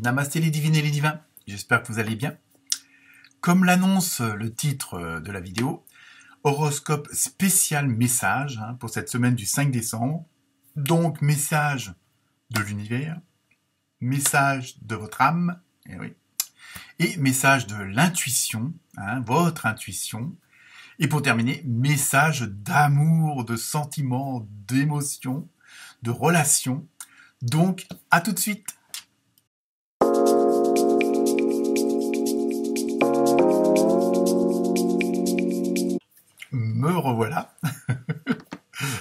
Namasté les divines et les divins, j'espère que vous allez bien. Comme l'annonce le titre de la vidéo, horoscope spécial message pour cette semaine du 5 décembre. Donc message de l'univers, message de votre âme, et message de l'intuition, votre intuition. Et pour terminer, message d'amour, de sentiments, d'émotions, de relations. Donc à tout de suite. Me revoilà.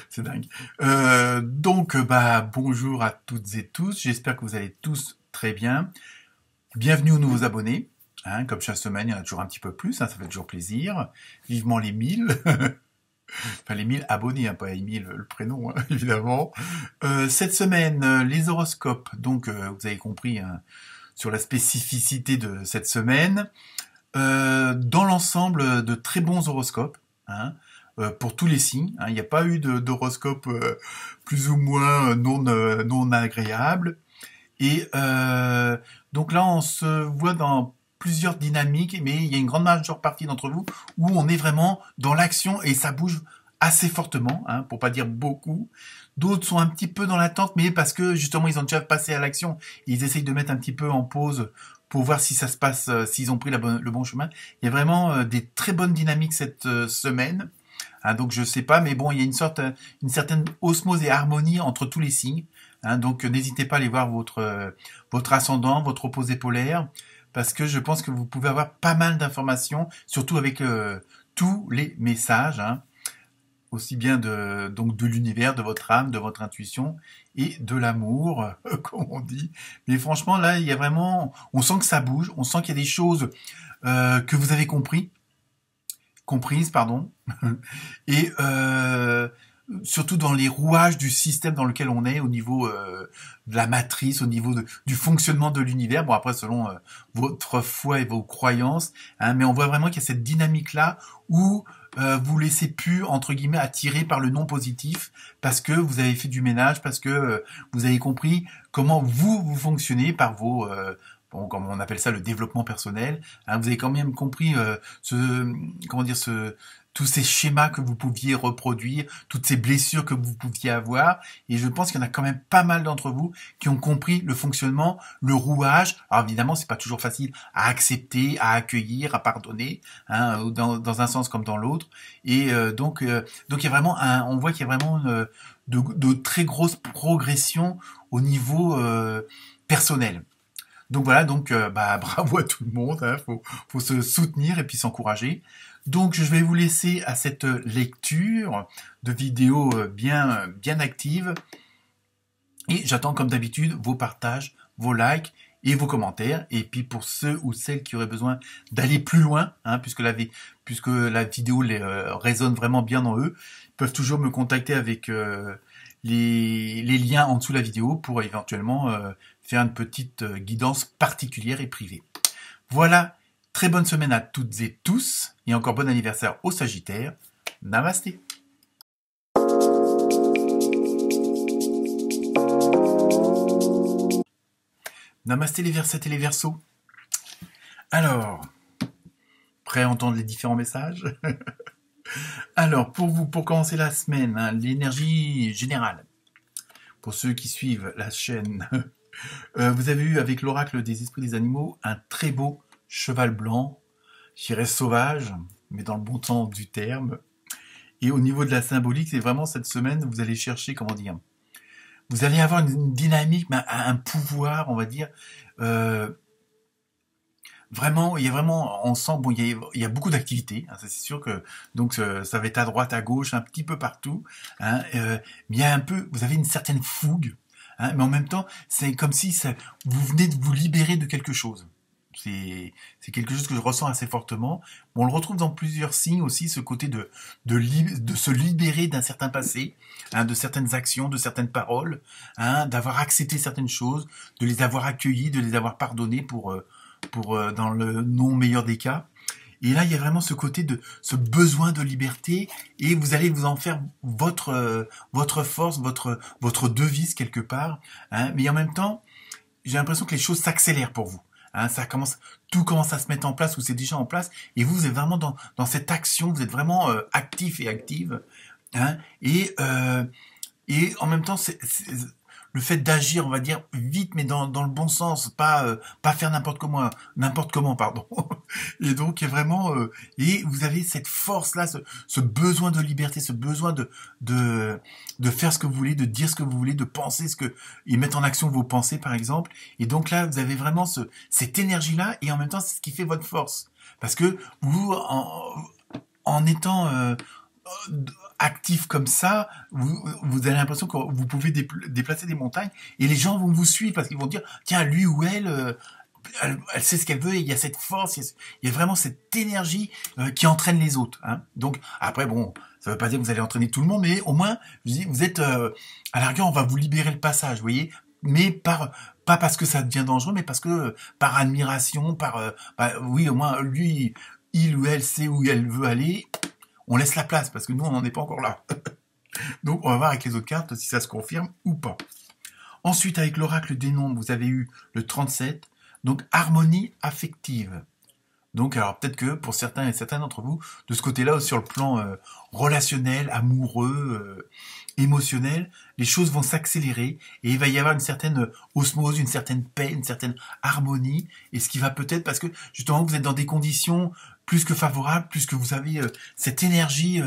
C'est dingue. Bonjour à toutes et tous. J'espère que vous allez tous très bien. Bienvenue aux nouveaux abonnés. Comme chaque semaine, il y en a toujours un petit peu plus. Ça fait toujours plaisir. Vivement les 1000. Enfin, les 1000 abonnés, pas Émile, le prénom, évidemment. Cette semaine, les horoscopes. Donc, vous avez compris sur la spécificité de cette semaine. Dans l'ensemble, de très bons horoscopes. Pour tous les signes. Il n'y a pas eu d'horoscope plus ou moins non agréable. Et donc là, on se voit dans plusieurs dynamiques, mais il y a une grande majeure partie d'entre vous où on est vraiment dans l'action et ça bouge assez fortement, pour pas dire beaucoup. D'autres sont un petit peu dans l'attente, mais parce que justement ils ont déjà passé à l'action, ils essayent de mettre un petit peu en pause pour voir si ça se passe, s'ils ont pris le bon chemin. Il y a vraiment des très bonnes dynamiques cette semaine. Donc je sais pas, mais bon, il y a une certaine osmose et harmonie entre tous les signes. Donc n'hésitez pas à aller voir votre ascendant, votre opposé polaire, parce que je pense que vous pouvez avoir pas mal d'informations, surtout avec tous les messages, aussi bien de l'univers, de votre âme, de votre intuition et de l'amour, comme on dit. Mais franchement, là, il y a vraiment, on sent que ça bouge, on sent qu'il y a des choses que vous avez comprises, et surtout dans les rouages du système dans lequel on est, au niveau de la matrice, au niveau du fonctionnement de l'univers. Bon, après, selon votre foi et vos croyances, mais on voit vraiment qu'il y a cette dynamique-là où vous laissez plus, entre guillemets, attirer par le non positif, parce que vous avez fait du ménage, parce que vous avez compris comment vous fonctionnez par vos... comme on appelle ça le développement personnel, vous avez quand même compris tous ces schémas que vous pouviez reproduire, toutes ces blessures que vous pouviez avoir, et je pense qu'il y en a quand même pas mal d'entre vous qui ont compris le fonctionnement, le rouage. Alors évidemment, c'est pas toujours facile à accepter, à accueillir, à pardonner, dans un sens comme dans l'autre, et donc il y a vraiment on voit qu'il y a vraiment de très grosses progressions au niveau personnel. Donc voilà, bravo à tout le monde, faut se soutenir et puis s'encourager. Donc je vais vous laisser à cette lecture de vidéos bien active, et j'attends comme d'habitude vos partages, vos likes et vos commentaires. Et puis pour ceux ou celles qui auraient besoin d'aller plus loin, puisque la vidéo résonne vraiment bien en eux, ils peuvent toujours me contacter avec les liens en dessous de la vidéo pour éventuellement faire une petite guidance particulière et privée. Voilà, très bonne semaine à toutes et tous, et encore bon anniversaire au Sagittaire. Namasté. Namasté les Versettes et les Verseaux. Alors, prêt à entendre les différents messages? Alors, pour commencer la semaine, l'énergie générale. Pour ceux qui suivent la chaîne, vous avez eu avec l'oracle des esprits des animaux un très beau cheval blanc, je dirais sauvage, mais dans le bon sens du terme. Et au niveau de la symbolique, c'est vraiment cette semaine, vous allez chercher, vous allez avoir une dynamique, un pouvoir, on va dire. Vraiment, on sent, il y a beaucoup d'activités, ça c'est sûr que, donc ça va être à droite, à gauche, un petit peu partout, mais il y a vous avez une certaine fougue, mais en même temps, c'est comme si vous venez de vous libérer de quelque chose. C'est quelque chose que je ressens assez fortement. On le retrouve dans plusieurs signes aussi, ce côté de se libérer d'un certain passé, de certaines actions, de certaines paroles, d'avoir accepté certaines choses, de les avoir accueillies, de les avoir pardonnées pour dans le non meilleur des cas. Et là, il y a vraiment ce côté ce besoin de liberté, et vous allez vous en faire votre force, votre devise quelque part. Mais en même temps, j'ai l'impression que les choses s'accélèrent pour vous. Hein, tout commence à se mettre en place ou c'est déjà en place et vous êtes vraiment dans cette action, vous êtes vraiment actif et active. Hein, et en même temps, le fait d'agir, on va dire, vite, mais dans le bon sens, pas faire n'importe comment, pardon. Et donc, vraiment, et vous avez cette force-là, ce besoin de liberté, ce besoin de faire ce que vous voulez, de dire ce que vous voulez, de penser et mettre en action vos pensées, par exemple. Et donc là, vous avez vraiment cette énergie-là, et en même temps, c'est ce qui fait votre force. Parce que vous, en étant actif comme ça, vous avez l'impression que vous pouvez déplacer des montagnes et les gens vont vous suivre parce qu'ils vont dire tiens, lui ou elle sait ce qu'elle veut et il y a cette force, il y a vraiment cette énergie qui entraîne les autres. Hein. Donc après bon, ça veut pas dire que vous allez entraîner tout le monde, mais au moins vous êtes à la rigueur, on va vous libérer le passage, vous voyez, mais pas parce que ça devient dangereux, mais parce que par admiration, oui, au moins lui, il ou elle sait où elle veut aller. On laisse la place parce que nous, on n'en est pas encore là. Donc, on va voir avec les autres cartes si ça se confirme ou pas. Ensuite, avec l'oracle des nombres, vous avez eu le 37, donc harmonie affective. Donc, alors peut-être que pour certains et certaines d'entre vous, de ce côté-là, sur le plan relationnel, amoureux, émotionnel, les choses vont s'accélérer et il va y avoir une certaine osmose, une certaine paix, une certaine harmonie. Et ce qui va peut-être, parce que justement, vous êtes dans des conditions plus que favorables, plus que vous avez cette énergie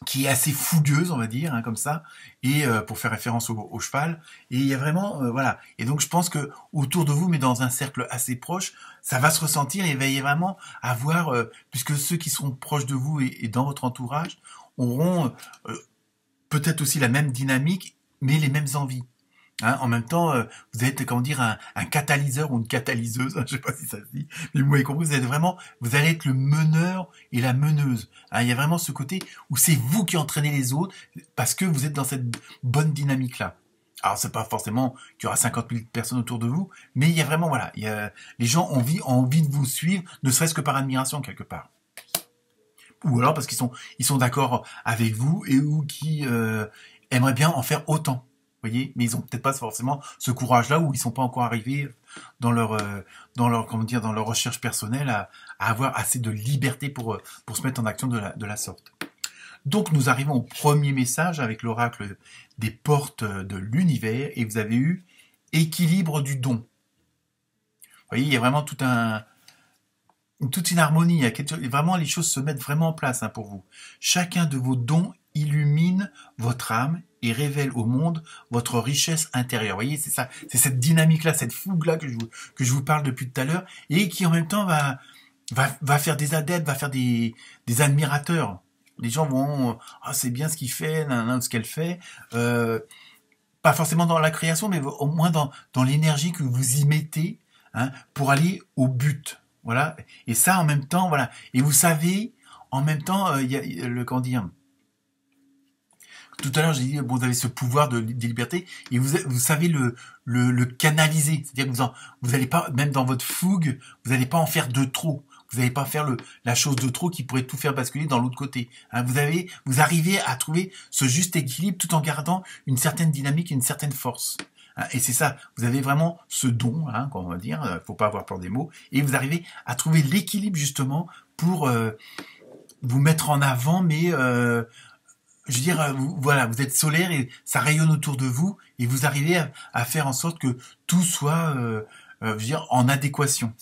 qui est assez fougueuse, on va dire, hein, comme ça, et pour faire référence au cheval. Et il y a vraiment, voilà. Et donc, je pense que autour de vous, mais dans un cercle assez proche, ça va se ressentir et il va y vraiment avoir, puisque ceux qui sont proches de vous et dans votre entourage auront peut-être aussi la même dynamique, mais les mêmes envies. Hein, en même temps, vous êtes, comment dire, un catalyseur ou une catalyseuse, je sais pas si ça se dit, mais vous m'avez compris, vous allez être le meneur et la meneuse. Hein, il y a vraiment ce côté où c'est vous qui entraînez les autres parce que vous êtes dans cette bonne dynamique-là. Alors, c'est pas forcément qu'il y aura 50 000 personnes autour de vous, mais il y a vraiment, voilà, les gens ont envie de vous suivre, ne serait-ce que par admiration quelque part. Ou alors parce ils sont d'accord avec vous ou qui aimeraient bien en faire autant. Voyez, mais ils ont peut-être pas forcément ce courage-là ou ils sont pas encore arrivés comment dire, dans leur recherche personnelle à avoir assez de liberté pour se mettre en action de la sorte. Donc nous arrivons au premier message avec l'oracle des portes de l'univers et vous avez eu équilibre du don. Vous voyez, il y a vraiment toute une harmonie, il y a vraiment les choses se mettent vraiment en place hein, pour vous. Chacun de vos dons illumine votre âme et révèle au monde votre richesse intérieure. Vous voyez, c'est ça, c'est cette dynamique-là, cette fougue-là que je vous parle depuis tout à l'heure, et qui en même temps va faire des adeptes, va faire des admirateurs. Les gens vont, c'est bien ce qu'il fait, ce qu'elle fait. Pas forcément dans la création, mais au moins dans l'énergie que vous y mettez hein, pour aller au but. Voilà. Et ça, en même temps, voilà. Et vous savez, en même temps, il y a le comment dire. Tout à l'heure, j'ai dit, bon, vous avez ce pouvoir de liberté et vous savez le canaliser. C'est-à-dire que vous n'allez pas, même dans votre fougue, vous n'allez pas en faire de trop. Vous n'allez pas faire la chose de trop qui pourrait tout faire basculer dans l'autre côté. Hein, vous arrivez à trouver ce juste équilibre tout en gardant une certaine dynamique, une certaine force. Hein, et c'est ça, vous avez vraiment ce don, hein, on va dire, faut pas avoir peur des mots, et vous arrivez à trouver l'équilibre justement pour vous mettre en avant, mais je veux dire, voilà, vous êtes solaire et ça rayonne autour de vous et vous arrivez à faire en sorte que tout soit, je veux dire, en adéquation.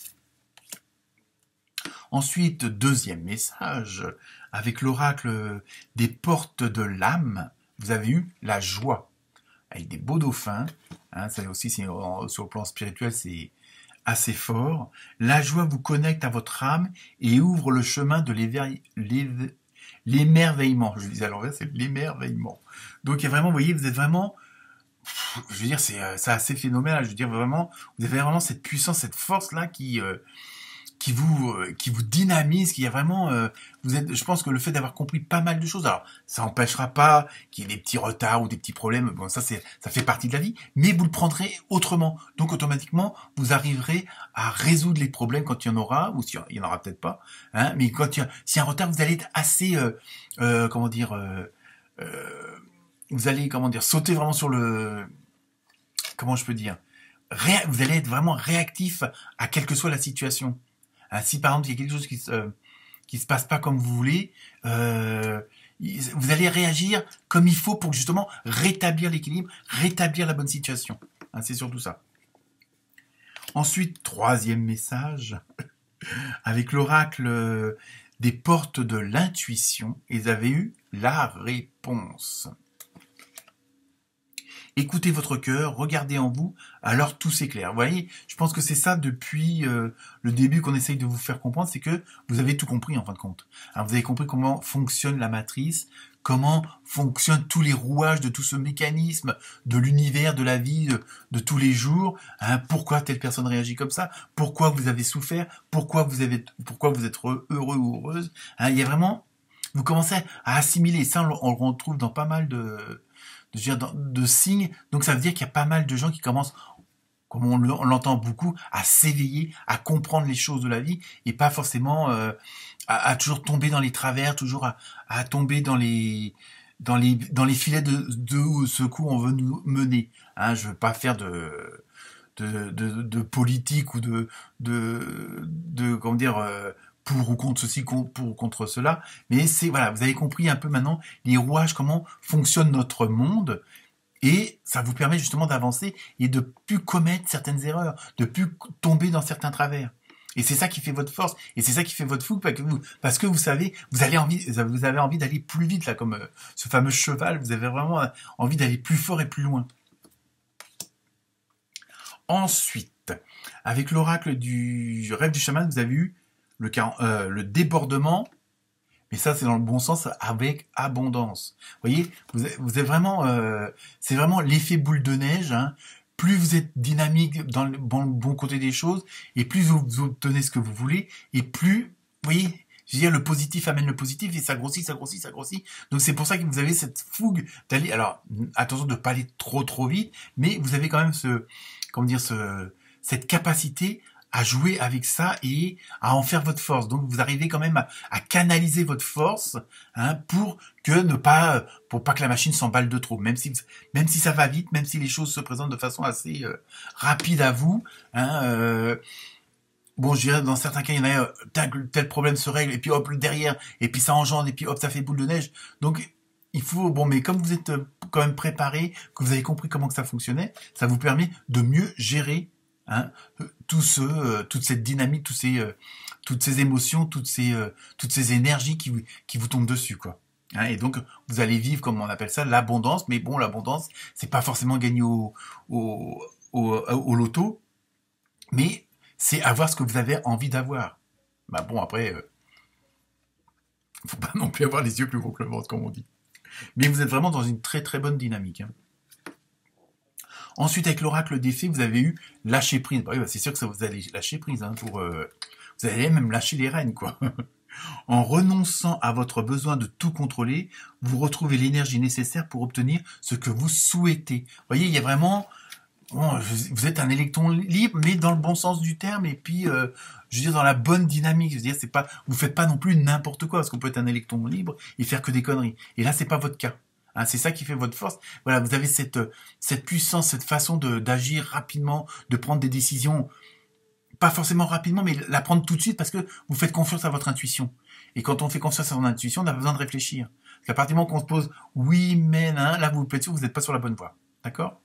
Ensuite, deuxième message, avec l'oracle des portes de l'âme, vous avez eu la joie, avec des beaux dauphins. Hein, ça aussi, sur le plan spirituel, c'est assez fort. La joie vous connecte à votre âme et ouvre le chemin de l'émerveillement. Je disais à l'envers, c'est l'émerveillement. Donc, il y a vraiment, vous voyez, vous êtes vraiment, je veux dire, c'est assez phénoménal. Je veux dire, vraiment, vous avez vraiment cette puissance, cette force-là qui vous dynamise, qui a vraiment, je pense que le fait d'avoir compris pas mal de choses, alors ça n'empêchera pas qu'il y ait des petits retards ou des petits problèmes, bon ça fait partie de la vie, mais vous le prendrez autrement. Donc automatiquement, vous arriverez à résoudre les problèmes quand il y en aura, ou s'il y en aura peut-être pas, hein, mais s'il y a un retard, vous allez être assez, comment dire, vous allez, comment dire, sauter vraiment sur comment je peux dire, vous allez être vraiment réactif à quelle que soit la situation. Hein, si par exemple il y a quelque chose qui se passe pas comme vous voulez, vous allez réagir comme il faut pour justement rétablir l'équilibre, rétablir la bonne situation. Hein, c'est surtout ça. Ensuite, troisième message, avec l'oracle des portes de l'intuition, ils avaient eu la réponse. Écoutez votre cœur, regardez en vous, alors tout s'éclaire. Vous voyez, je pense que c'est ça depuis le début qu'on essaye de vous faire comprendre, c'est que vous avez tout compris en fin de compte. Alors, vous avez compris comment fonctionne la matrice, comment fonctionnent tous les rouages de tout ce mécanisme de l'univers, de la vie, de tous les jours. Hein, pourquoi telle personne réagit comme ça? Pourquoi vous avez souffert? Pourquoi vous êtes heureux ou heureuse? Hein, il y a vraiment, vous commencez à assimiler. Ça, on le retrouve dans pas mal de signes. Donc ça veut dire qu'il y a pas mal de gens qui commencent, comme on l'entend beaucoup, à s'éveiller, à comprendre les choses de la vie et pas forcément à toujours tomber dans les travers, toujours à tomber dans les filets de ce coup on veut nous mener. Hein, je veux pas faire de politique ou de comment dire pour ou contre ceci, pour ou contre cela, mais c'est voilà, vous avez compris un peu maintenant les rouages, comment fonctionne notre monde, et ça vous permet justement d'avancer et de plus commettre certaines erreurs, de plus tomber dans certains travers. Et c'est ça qui fait votre force, et c'est ça qui fait votre fougue, parce que vous savez, vous avez envie d'aller plus vite là, comme ce fameux cheval, vous avez vraiment envie d'aller plus fort et plus loin. Ensuite, avec l'oracle du rêve du chaman, vous avez eu le débordement, mais ça c'est dans le bon sens, avec abondance. Vous voyez, vous êtes vraiment, c'est vraiment l'effet boule de neige. Hein. Plus vous êtes dynamique dans le bon côté des choses, et plus vous obtenez ce que vous voulez, et plus, vous voyez, je veux dire, le positif amène le positif, et ça grossit, ça grossit, ça grossit. Donc c'est pour ça que vous avez cette fougue d'aller, alors attention de ne pas aller trop vite, mais vous avez quand même cette capacité à jouer avec ça et à en faire votre force. Donc vous arrivez quand même à canaliser votre force, hein, pour pas que la machine s'emballe de trop. Même si ça va vite, même si les choses se présentent de façon assez rapide à vous. Hein, bon, je dirais dans certains cas, il y en a tel problème se règle et puis hop derrière et puis ça engendre et puis hop ça fait boule de neige. Donc il faut mais comme vous êtes quand même préparé, que vous avez compris comment que ça fonctionnait, ça vous permet de mieux gérer. Hein, toute cette dynamique, toutes ces émotions, toutes ces énergies qui vous tombent dessus, quoi. Hein, et donc vous allez vivre, comme on appelle ça, l'abondance. Mais bon, l'abondance, c'est pas forcément gagner au loto, mais c'est avoir ce que vous avez envie d'avoir. Bah bon, après, faut pas non plus avoir les yeux plus gros que le ventre, comme on dit. Mais vous êtes vraiment dans une très très bonne dynamique. Hein. Ensuite, avec l'oracle des fées, vous avez eu lâcher prise. Bah, c'est sûr que ça vous allez lâcher prise. Hein, vous allez même lâcher les rênes, quoi. En renonçant à votre besoin de tout contrôler, vous retrouvez l'énergie nécessaire pour obtenir ce que vous souhaitez. Vous voyez, il y a vraiment... Bon, vous êtes un électron libre, mais dans le bon sens du terme, et puis, je veux dire, dans la bonne dynamique. Je veux dire, vous faites pas non plus n'importe quoi, parce qu'on peut être un électron libre et faire que des conneries. Et là, c'est pas votre cas. Hein, c'est ça qui fait votre force. Voilà, vous avez cette puissance, cette façon d'agir rapidement, de prendre des décisions, pas forcément rapidement, mais la prendre tout de suite parce que vous faites confiance à votre intuition. Et quand on fait confiance à son intuition, on a besoin de réfléchir. Parce qu'à partir du moment qu'on se pose oui, mais hein, là vous pouvez être sûr que vous n'êtes pas sur la bonne voie. D'accord?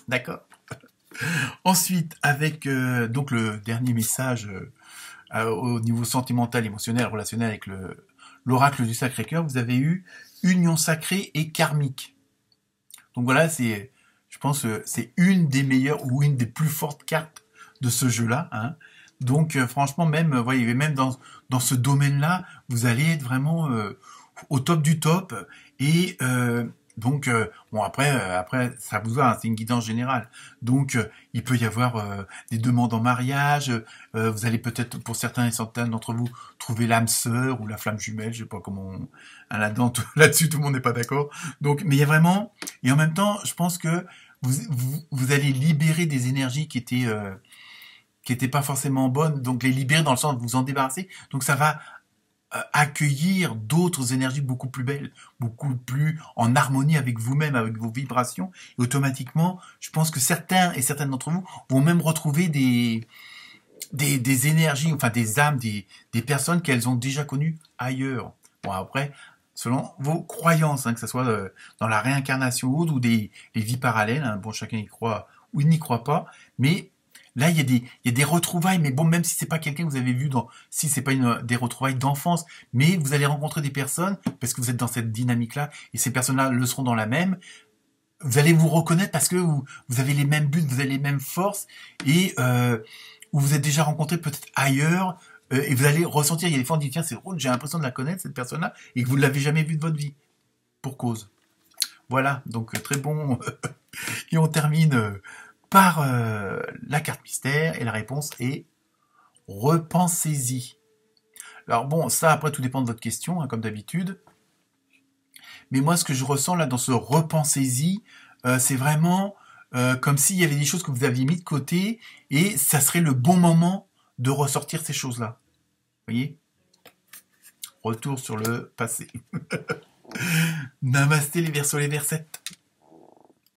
D'accord. Ensuite, avec donc le dernier message au niveau sentimental, émotionnel, relationnel avec l'oracle du Sacré-Cœur, vous avez eu union sacrée et karmique. Donc voilà, je pense, c'est une des meilleures ou une des plus fortes cartes de ce jeu-là. Hein. Donc franchement, voyez, même dans ce domaine-là, vous allez être vraiment au top du top. Et donc bon après ça vous va, hein, c'est une guidance générale. Donc il peut y avoir des demandes en mariage. Vous allez peut-être, pour certains et certaines d'entre vous, trouver l'âme sœur ou la flamme jumelle. Je sais pas comment là-dessus tout le monde n'est pas d'accord. Donc mais il y a vraiment, et en même temps je pense que vous allez libérer des énergies qui étaient pas forcément bonnes. Donc les libérer dans le sens de vous en débarrasser. Donc ça va accueillir d'autres énergies beaucoup plus belles, beaucoup plus en harmonie avec vous-même, avec vos vibrations. Et automatiquement, je pense que certains et certaines d'entre vous vont même retrouver des énergies, enfin des âmes, des personnes qu'elles ont déjà connues ailleurs. Bon, après, selon vos croyances, hein, que ce soit dans la réincarnation ou des vies parallèles, hein, bon, chacun y croit ou il n'y croit pas, mais là, il y a des retrouvailles, mais bon, même si c'est pas quelqu'un que vous avez vu si c'est pas des retrouvailles d'enfance, mais vous allez rencontrer des personnes, parce que vous êtes dans cette dynamique-là, et ces personnes-là le seront dans la même, vous allez vous reconnaître parce que vous avez les mêmes buts, vous avez les mêmes forces, et vous vous êtes déjà rencontrés peut-être ailleurs, et vous allez ressentir, il y a des fois on dit, tiens, c'est drôle, j'ai l'impression de la connaître, cette personne-là, et que vous ne l'avez jamais vue de votre vie, pour cause. Voilà, donc très bon. Et on termine par la carte mystère, et la réponse est repensez-y. Alors bon, ça après tout dépend de votre question, hein, comme d'habitude. Mais moi, ce que je ressens là dans ce repensez-y, c'est vraiment comme s'il y avait des choses que vous aviez mis de côté, et ça serait le bon moment de ressortir ces choses-là. Vous voyez? Retour sur le passé. Namasté les Verseaux, les Versettes.